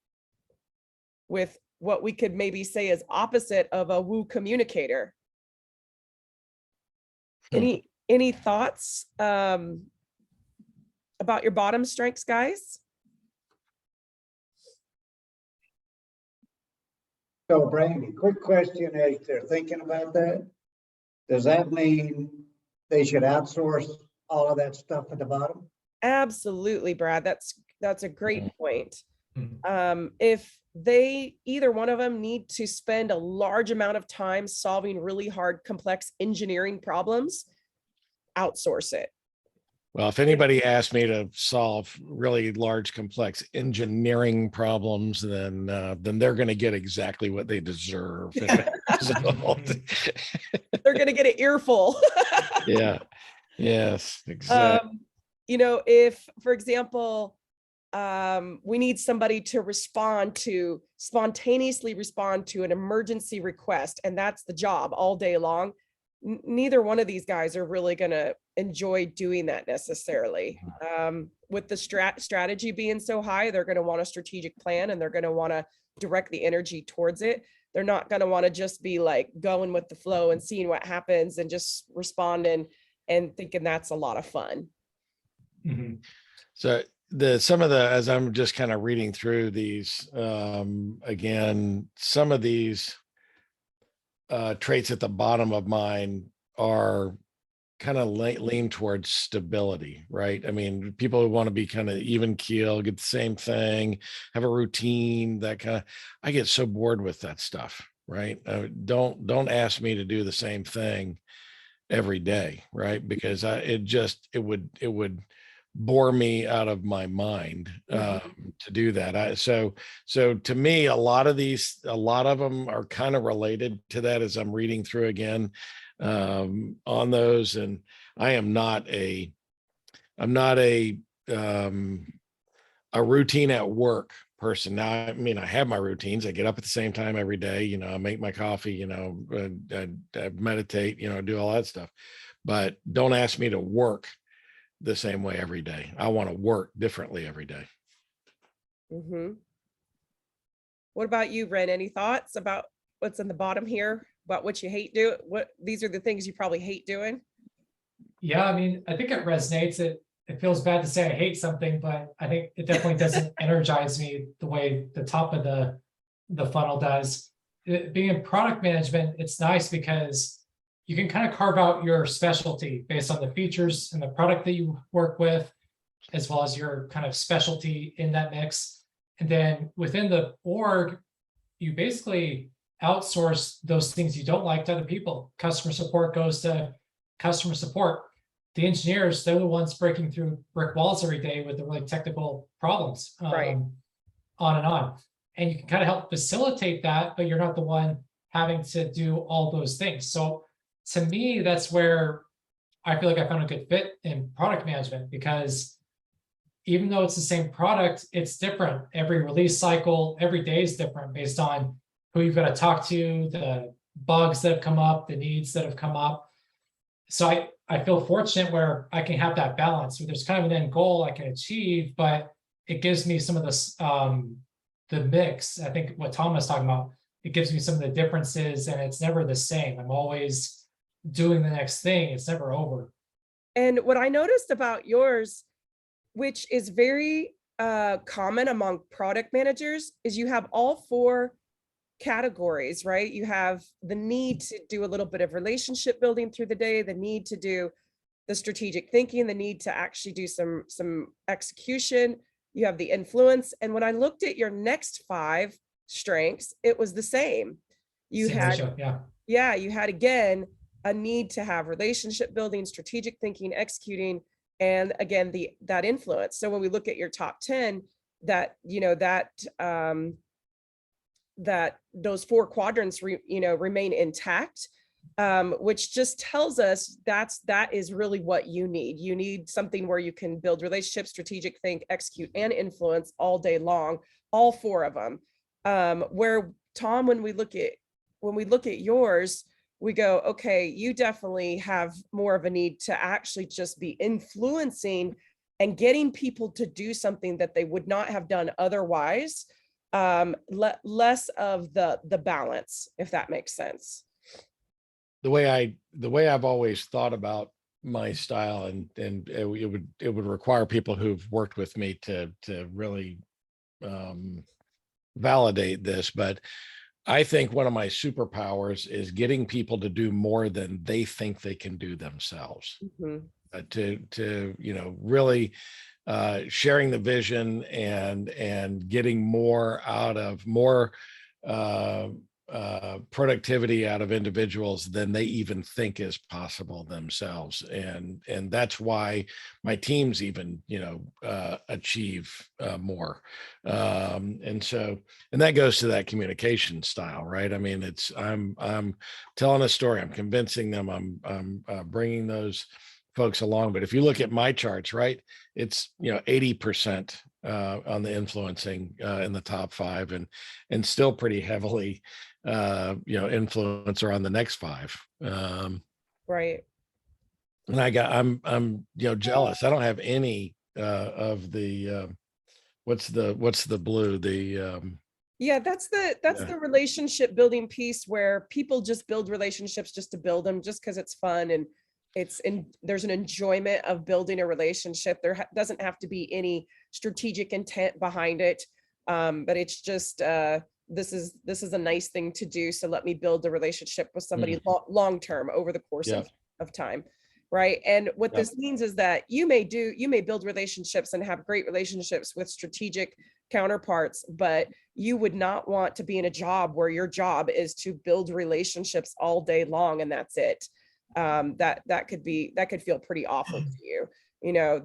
[SPEAKER 1] with what we could maybe say is opposite of a woo communicator. Any thoughts about your bottom strengths, guys?
[SPEAKER 5] So Brandy, quick question as they're thinking about that. Does that mean they should outsource all of that stuff at the bottom?
[SPEAKER 1] Absolutely, Brad. That's a great point. If they, either one of them, need to spend a large amount of time solving really hard, complex engineering problems, outsource it.
[SPEAKER 3] Well, if anybody asked me to solve really large, complex engineering problems, then they're going to get exactly what they deserve.
[SPEAKER 1] They're going to get an earful.
[SPEAKER 3] Yeah. Yes, exactly.
[SPEAKER 1] If, for example, we need somebody to spontaneously respond to an emergency request, and that's the job all day long. Neither one of these guys are really going to enjoy doing that necessarily. With the strategy being so high, they're going to want a strategic plan, and they're going to want to direct the energy towards it. They're not going to want to just be like going with the flow and seeing what happens and just responding and thinking that's a lot of fun.
[SPEAKER 2] Mhm.
[SPEAKER 3] So some of the, as I'm just kind of reading through these, again, some of these traits at the bottom of mine are kind of lean towards stability, right? I mean, people who want to be kind of even keel, get the same thing, have a routine, that kind of, I get so bored with that stuff, right? Don't ask me to do the same thing every day, right? Because it would bore me out of my mind to do that. So to me, a lot of them are kind of related to that as I'm reading through again on those. And I'm not a routine at work person. Now, I mean, I have my routines. I get up at the same time every day, I make my coffee, I meditate, do all that stuff, but don't ask me to work the same way every day. I want to work differently every day.
[SPEAKER 1] What about you, Wren? Any thoughts about what's in the bottom here, about what you hate doing? These are the things you probably hate doing?
[SPEAKER 2] Yeah, I mean, I think it resonates. It feels bad to say I hate something, but I think it definitely doesn't energize me the way the top of the funnel does. Being in product management, it's nice because you can kind of carve out your specialty based on the features and the product that you work with, as well as your kind of specialty in that mix. And then within the org, you basically outsource those things you don't like to other people. Customer support goes to customer support. The engineers, they're the ones breaking through brick walls every day with the really technical problems,
[SPEAKER 1] Right.
[SPEAKER 2] on and on. And you can kind of help facilitate that, but you're not the one having to do all those things. So to me, that's where I feel like I found a good fit in product management, because even though it's the same product, it's different. Every release cycle, every day is different based on who you've got to talk to, the bugs that have come up, the needs that have come up. So I feel fortunate where I can have that balance, where there's kind of an end goal I can achieve, but it gives me some of this, the mix. I think what Tom was talking about, it gives me some of the differences, and it's never the same. I'm always doing the next thing. It's never over.
[SPEAKER 1] And what I noticed about yours, which is very common among product managers, is you have all 4 categories, right? You have the need to do a little bit of relationship building through the day, the need to do the strategic thinking, the need to actually do some execution. You have the influence. And when I looked at your next 5 strengths, it was the same. You
[SPEAKER 2] Same
[SPEAKER 1] had,
[SPEAKER 2] ratio, yeah.
[SPEAKER 1] you had again a need to have relationship building, strategic thinking, executing, and again that influence. So when we look at your top 10, that that those 4 quadrants remain intact, which just tells us that is really what you need. You need something where you can build relationships, strategic think, execute, and influence all day long, all 4 of them. Where Tom, when we look at yours, we go, okay, you definitely have more of a need to actually just be influencing and getting people to do something that they would not have done otherwise. Less of the balance, if that makes sense.
[SPEAKER 3] The way I've always thought about my style, and it would require people who've worked with me to really validate this, but I think one of my superpowers is getting people to do more than they think they can do themselves. To really sharing the vision and getting more out of productivity out of individuals than they even think is possible themselves. And that's why my teams even, achieve more. And that goes to that communication style, right? I mean, I'm telling a story, I'm convincing them, I'm bringing those folks along. But if you look at my charts, right, it's 80% on the influencing in the top 5, and still pretty heavily influencer on the next 5.
[SPEAKER 1] Right.
[SPEAKER 3] And I'm jealous. I don't have any of the what's the blue,
[SPEAKER 1] Yeah, that's the relationship building piece, where people just build relationships just to build them, just because it's fun. And there's an enjoyment of building a relationship. There doesn't have to be any strategic intent behind it. But it's just, this is a nice thing to do. So let me build a relationship with somebody long-term over the course of time. Right. And what this means is that you may build relationships and have great relationships with strategic counterparts, but you would not want to be in a job where your job is to build relationships all day long and that's it. That could feel pretty awful to you,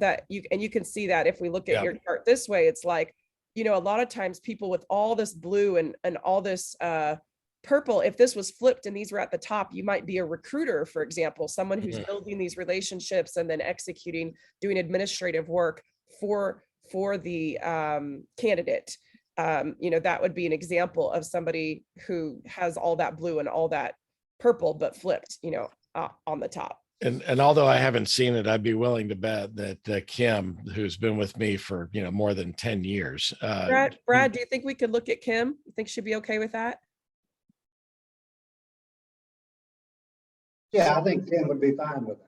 [SPEAKER 1] that you can see that if we look at your chart this way, it's like, a lot of times people with all this blue and all this purple, if this was flipped and these were at the top, you might be a recruiter, for example, someone who's building these relationships and then doing administrative work for the candidate. That would be an example of somebody who has all that blue and all that purple, but flipped, on the top.
[SPEAKER 3] And although I haven't seen it, I'd be willing to bet that Kim, who's been with me for, more than 10 years.
[SPEAKER 1] Brad, do you think we could look at Kim? You think she'd be okay with that?
[SPEAKER 5] Yeah, I think Kim would be fine with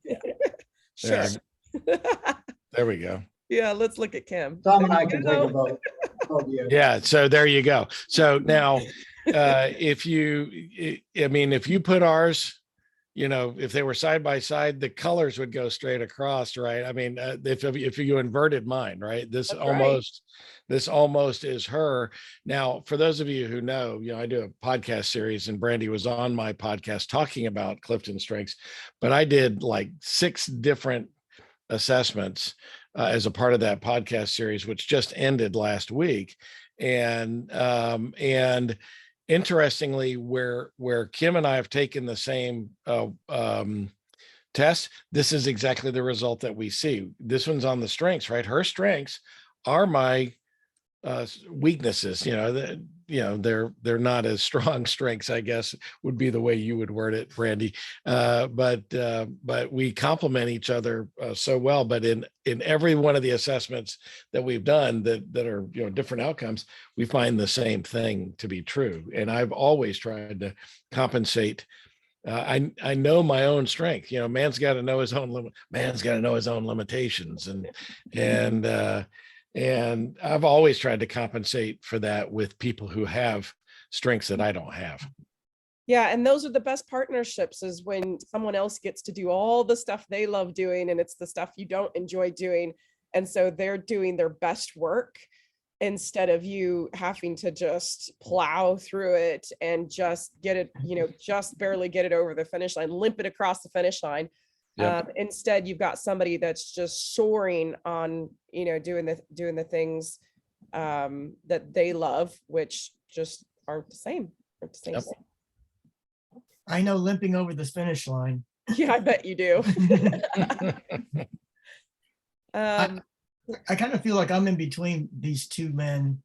[SPEAKER 5] that.
[SPEAKER 1] Sure.
[SPEAKER 3] There we go.
[SPEAKER 1] Yeah, let's look at Kim.
[SPEAKER 5] Tom and I can take a vote.
[SPEAKER 3] Yeah, so there you go. So now, if you put ours, if they were side by side, the colors would go straight across, right? I mean, if you inverted mine, right? This almost is her. Now, for those of you who know, I do a podcast series and Brandy was on my podcast talking about CliftonStrengths, but I did like 6 different assessments as a part of that podcast series, which just ended last week. And interestingly, where Kim and I have taken the same test, this is exactly the result that we see. This one's on the strengths, right? Her strengths are my weaknesses. They're not as strong strengths, I guess would be the way you would word it, Brandy. But we complement each other so well. But in every one of the assessments that we've done that are different outcomes, we find the same thing to be true. And I've always tried to compensate. I know my own strength. Man's got to know his own limitations, and I've always tried to compensate for that with people who have strengths that I don't have.
[SPEAKER 1] Yeah. And those are the best partnerships, is when someone else gets to do all the stuff they love doing and it's the stuff you don't enjoy doing. And so they're doing their best work instead of you having to just plow through it and just get it, just barely get it over the finish line, limp it across the finish line. Yep. Instead, you've got somebody that's just soaring on, doing the things that they love, which just aren't the same.
[SPEAKER 3] Yep.
[SPEAKER 4] I know limping over the finish line.
[SPEAKER 1] Yeah, I bet you do.
[SPEAKER 4] I kind of feel like I'm in between these two men.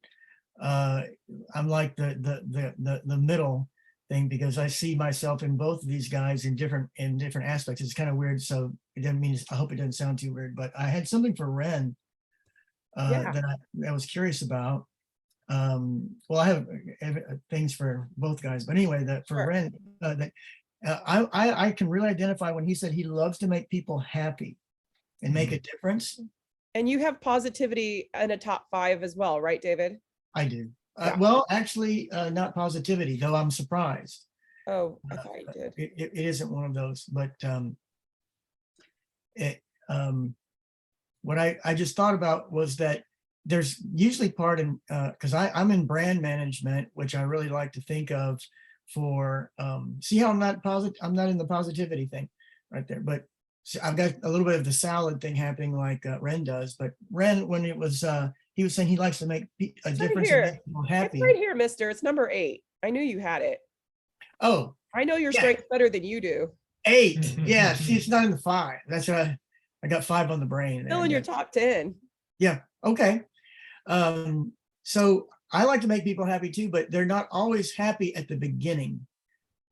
[SPEAKER 4] I'm like the middle thing, because I see myself in both of these guys in different aspects. It's kind of weird, so it doesn't mean, I hope it doesn't sound too weird, but I had something for Wren that I was curious about. Well, I have things for both guys, but anyway, that for Wren, I can really identify when he said he loves to make people happy and make a difference.
[SPEAKER 1] And you have positivity in a top 5 as well, right, David?
[SPEAKER 4] I do. Well, actually, not positivity, though I'm surprised.
[SPEAKER 1] Oh, I thought you did.
[SPEAKER 4] It isn't one of those, but what I just thought about was that there's usually part in, because I'm in brand management, which I really like to think of for, see how I'm not in the positivity thing right there, but I've got a little bit of the salad thing happening like Wren does. But Wren, when it was, he was saying he likes to make a difference and make people happy.
[SPEAKER 1] It's right here, mister. It's number 8. I knew you had it.
[SPEAKER 4] Oh.
[SPEAKER 1] I know your strength better than you do.
[SPEAKER 4] 8. Yeah, see, it's not in the 5. That's right. I got 5 on the brain.
[SPEAKER 1] Still in your top 10.
[SPEAKER 4] Yeah. Okay. So I like to make people happy too, but they're not always happy at the beginning.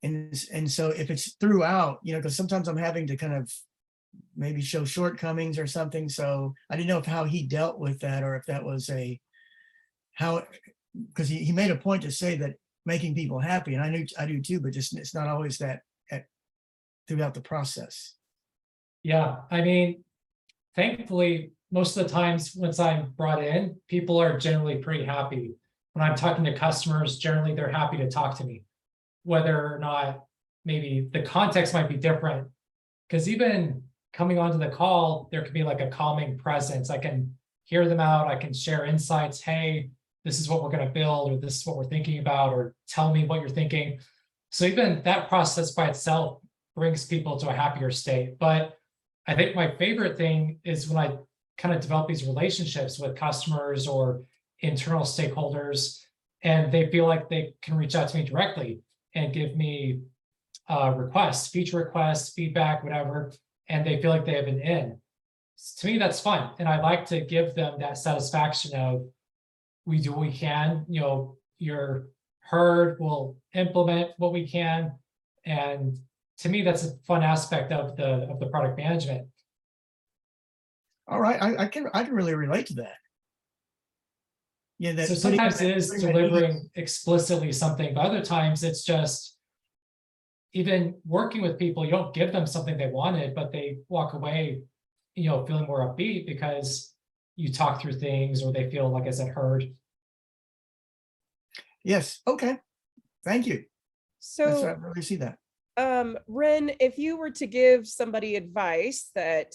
[SPEAKER 4] And so if it's throughout, because sometimes I'm having to kind of maybe show shortcomings or something. So I didn't know how he dealt with that, or if that was because he made a point to say that making people happy, and I do too, but just it's not always that throughout the process.
[SPEAKER 2] Yeah, I mean, thankfully, most of the times once I'm brought in, people are generally pretty happy. When I'm talking to customers, generally they're happy to talk to me, whether or not maybe the context might be different. Because even coming onto the call, there could be like a calming presence. I can hear them out. I can share insights. Hey, this is what we're going to build, or this is what we're thinking about, or tell me what you're thinking. So even that process by itself brings people to a happier state. But I think my favorite thing is when I kind of develop these relationships with customers or internal stakeholders, and they feel like they can reach out to me directly and give me requests, feature requests, feedback, whatever, and they feel like they have an in. To me, that's fun. And I like to give them that satisfaction of we do what we can, you're heard, we'll implement what we can. And to me, that's a fun aspect of the product management.
[SPEAKER 4] All right, I can really relate to that. Yeah, that
[SPEAKER 2] So sometimes it is
[SPEAKER 4] putting that ease.
[SPEAKER 2] delivering explicitly something, but other times it's just even working with people, you don't give them something they wanted, but they walk away, feeling more upbeat because you talk through things, or they feel, like I said, heard.
[SPEAKER 4] Yes, okay, thank you. I
[SPEAKER 1] So,
[SPEAKER 4] really see that.
[SPEAKER 1] Wren, if you were to give somebody advice that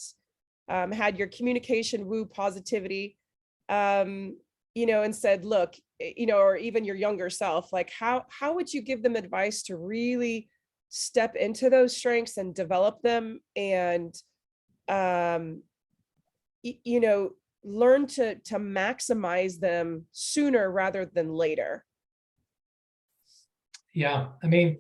[SPEAKER 1] had your communication woo positivity, and said, look, or even your younger self, like how would you give them advice to really step into those strengths and develop them and, learn to maximize them sooner rather than later?
[SPEAKER 2] Yeah, I mean,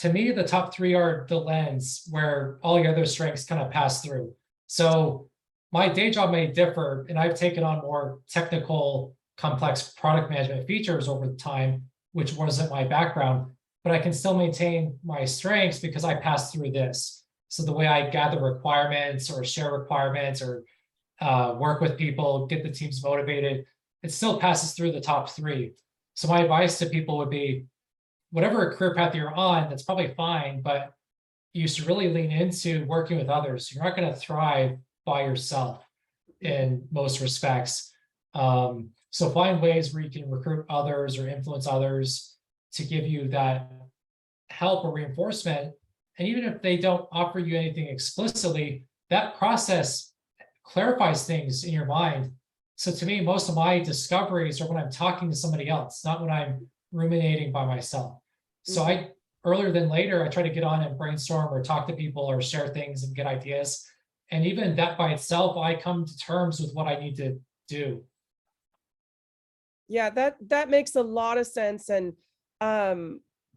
[SPEAKER 2] to me, the top three are the lens where all the other strengths kind of pass through. So my day job may differ, and I've taken on more technical, complex product management features over time, which wasn't my background, but I can still maintain my strengths because I pass through this. So the way I gather requirements or share requirements or work with people, get the teams motivated, it still passes through the top three. So my advice to people would be, whatever career path you're on, that's probably fine, but you should really lean into working with others. You're not going to thrive by yourself in most respects. So find ways where you can recruit others or influence others to give you that help or reinforcement. And even if they don't offer you anything explicitly, that process clarifies things in your mind. So to me, most of my discoveries are when I'm talking to somebody else, not when I'm ruminating by myself. So I, earlier than later, I try to get on and brainstorm or talk to people or share things and get ideas. And even that by itself, I come to terms with what I need to do.
[SPEAKER 1] Yeah, that makes a lot of sense. And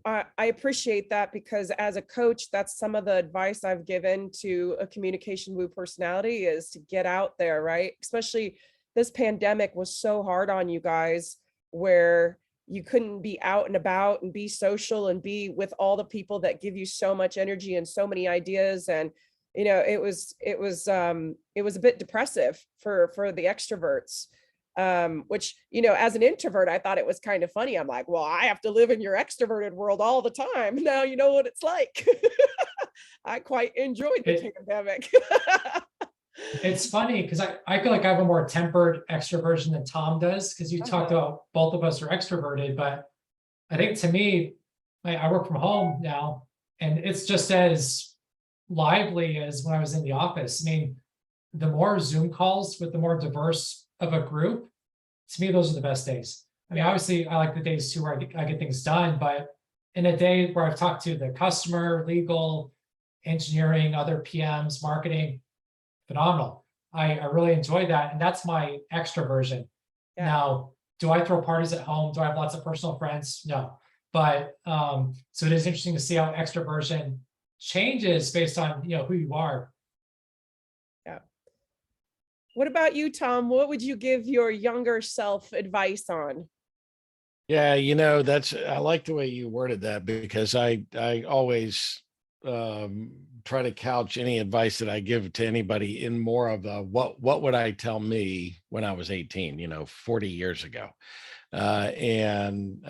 [SPEAKER 1] I appreciate that, because as a coach, that's some of the advice I've given to a communication woo personality, is to get out there, right? Especially this pandemic was so hard on you guys, where you couldn't be out and about and be social and be with all the people that give you so much energy and so many ideas. And it was a bit depressive for the extroverts, which, as an introvert, I thought it was kind of funny. I'm like, well, I have to live in your extroverted world all the time. Now you know what it's like. I quite enjoyed the pandemic.
[SPEAKER 2] It's funny because I feel like I have a more tempered extroversion than Tom does, because you talked about both of us are extroverted, but I think to me, I work from home now, and it's just as lively as when I was in the office. I mean, the more Zoom calls with the more diverse of a group, to me, those are the best days. I mean, obviously, I like the days too where I get things done, but in a day where I've talked to the customer, legal, engineering, other PMs, marketing, phenomenal. I really enjoy that. And that's my extroversion.
[SPEAKER 1] Yeah.
[SPEAKER 2] Now, do I throw parties at home? Do I have lots of personal friends? No. But so it is interesting to see how extroversion changes based on who you are.
[SPEAKER 1] Yeah. What about you, Tom? What would you give your younger self advice on?
[SPEAKER 3] Yeah, I like the way you worded that, because I always try to couch any advice that I give to anybody in more of a what would I tell me when I was 18, 40 years ago. And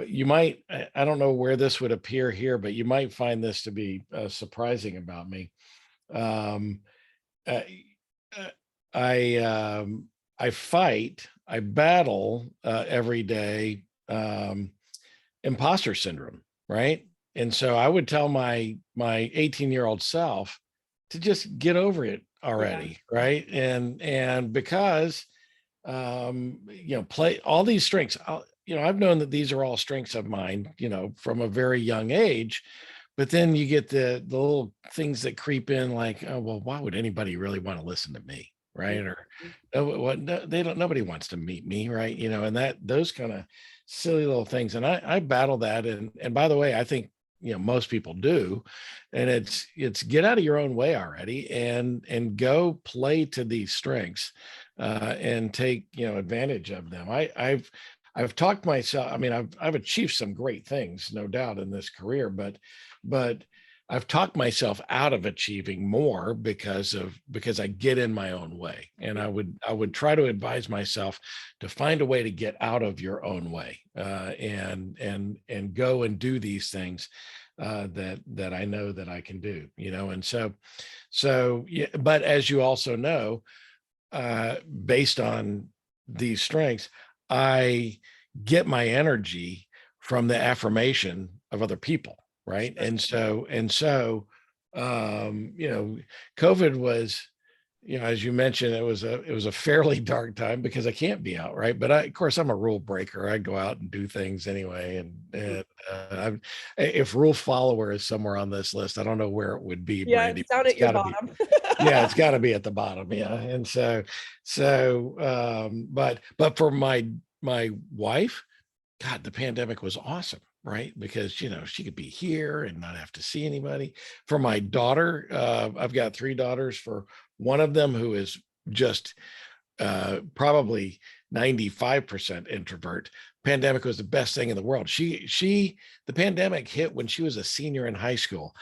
[SPEAKER 3] you might, I don't know where this would appear here, but you might find this to be surprising about me. Um, uh, uh, I fight, I battle every day, imposter syndrome, right? And so I would tell my 18-year-old self to just get over it already, right? And because play all these strengths. I've known that these are all strengths of mine, from a very young age. But then you get the little things that creep in, like, oh, well, why would anybody really want to listen to me, right? Or what? No, they don't. Nobody wants to meet me, right? And those kind of silly little things. And I battle that. And by the way, I think most people do, and it's get out of your own way already and go play to these strengths and take advantage of them. I've talked myself. I mean, I've achieved some great things, no doubt, in this career, but I've talked myself out of achieving more because I get in my own way. And I would try to advise myself to find a way to get out of your own way and go and do these things that I know that I can do, and so yeah. But as you also know, based on these strengths, I get my energy from the affirmation of other people, right? And so COVID was, as you mentioned, it was a fairly dark time because I can't be out, right? But of course, I'm a rule breaker. I go out and do things anyway. And if rule follower is somewhere on this list, I don't know where it would be,
[SPEAKER 1] Yeah,
[SPEAKER 3] Brandy.
[SPEAKER 1] it's down at your bottom.
[SPEAKER 3] Yeah, it's got to be at the bottom. Yeah, and but for my wife, God, the pandemic was awesome, right? Because she could be here and not have to see anybody. For my daughter, I've got 3 daughters. For one of them who is just probably 95% introvert, pandemic was the best thing in the world. The pandemic hit when she was a senior in high school.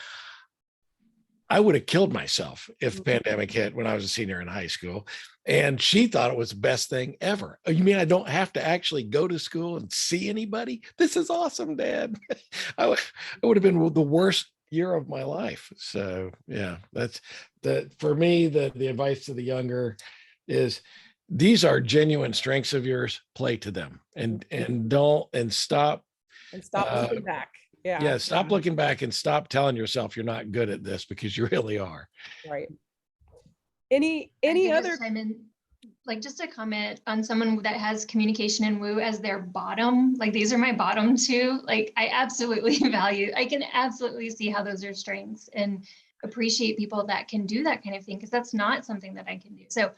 [SPEAKER 3] I would have killed myself if the pandemic hit when I was a senior in high school. And she thought it was the best thing ever. Oh, you mean I don't have to actually go to school and see anybody? This is awesome, Dad. It would have been the worst year of my life. So yeah, that's for me, the advice to the younger is these are genuine strengths of yours. Play to them and stop.
[SPEAKER 1] And stop looking back.
[SPEAKER 3] Yeah, stop looking back and stop telling yourself you're not good at this, because you really are.
[SPEAKER 1] Right. Any other
[SPEAKER 6] chime in, like, just a comment on someone that has communication and woo as their bottom, like these are my bottom 2. Like, I can absolutely see how those are strengths and appreciate people that can do that kind of thing, because that's not something that I can do. So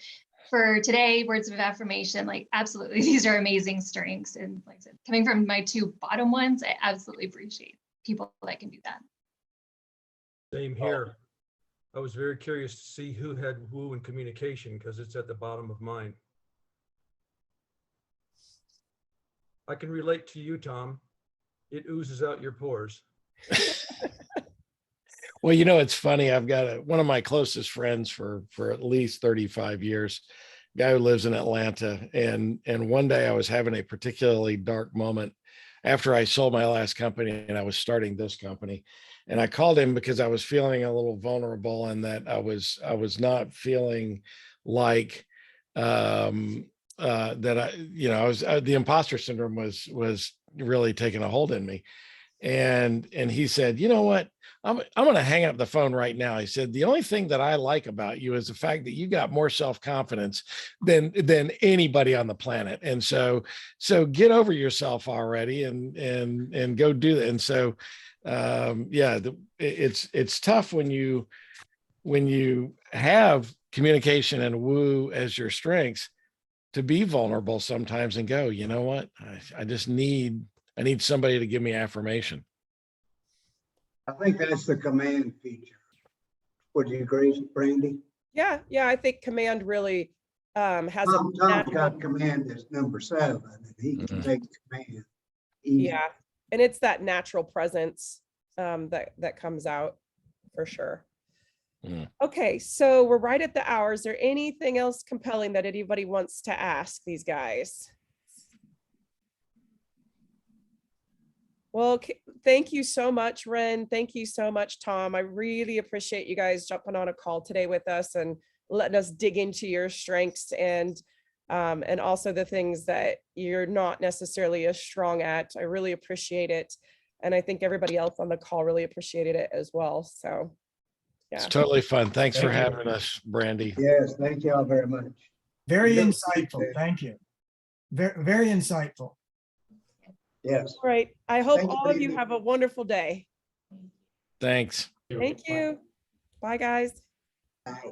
[SPEAKER 6] for today, words of affirmation, like, absolutely, these are amazing strengths. And like I said, coming from my 2 bottom ones, I absolutely appreciate people that can do that.
[SPEAKER 7] Same here. I was very curious to see who had woo and communication, because it's at the bottom of mine. I can relate to you, Tom. It oozes out your pores.
[SPEAKER 3] Well, it's funny. I've got one of my closest friends for at least 35 years, guy who lives in Atlanta. And one day I was having a particularly dark moment after I sold my last company and I was starting this company. And I called him because I was feeling a little vulnerable, and that I was not feeling like that the imposter syndrome was really taking a hold in me. And he said, you know what? I'm going to hang up the phone right now. He said, the only thing that I like about you is the fact that you got more self-confidence than anybody on the planet. And so get over yourself already and go do that. And so, it's tough when you have communication and woo as your strengths to be vulnerable sometimes and go, you know what? I need somebody to give me affirmation.
[SPEAKER 5] I think that's the command feature. Would you agree, Brandy?
[SPEAKER 1] Yeah, I think command really has
[SPEAKER 5] Tom got command as number 7, and he can take command easy.
[SPEAKER 1] Yeah, and it's that natural presence that comes out for sure. Okay, so we're right at the hour. Is there anything else compelling that anybody wants to ask these guys? Well, thank you so much, Wren. Thank you so much, Tom. I really appreciate you guys jumping on a call today with us and letting us dig into your strengths and also the things that you're not necessarily as strong at. I really appreciate it. And I think everybody else on the call really appreciated it as well. So,
[SPEAKER 3] It's
[SPEAKER 1] yeah.
[SPEAKER 3] totally fun. Thanks for
[SPEAKER 2] Thank you.
[SPEAKER 3] having us, Brandy.
[SPEAKER 5] Yes, thank you all very much.
[SPEAKER 4] Very
[SPEAKER 5] Really
[SPEAKER 4] insightful.
[SPEAKER 5] appreciate it.
[SPEAKER 4] Thank you. Very, very insightful.
[SPEAKER 5] Yes.
[SPEAKER 1] All right. I hope
[SPEAKER 5] Thank you,
[SPEAKER 1] all of you
[SPEAKER 5] Brandy.
[SPEAKER 1] have a wonderful day.
[SPEAKER 3] Thanks.
[SPEAKER 1] Thank you. Bye, guys.
[SPEAKER 5] Bye.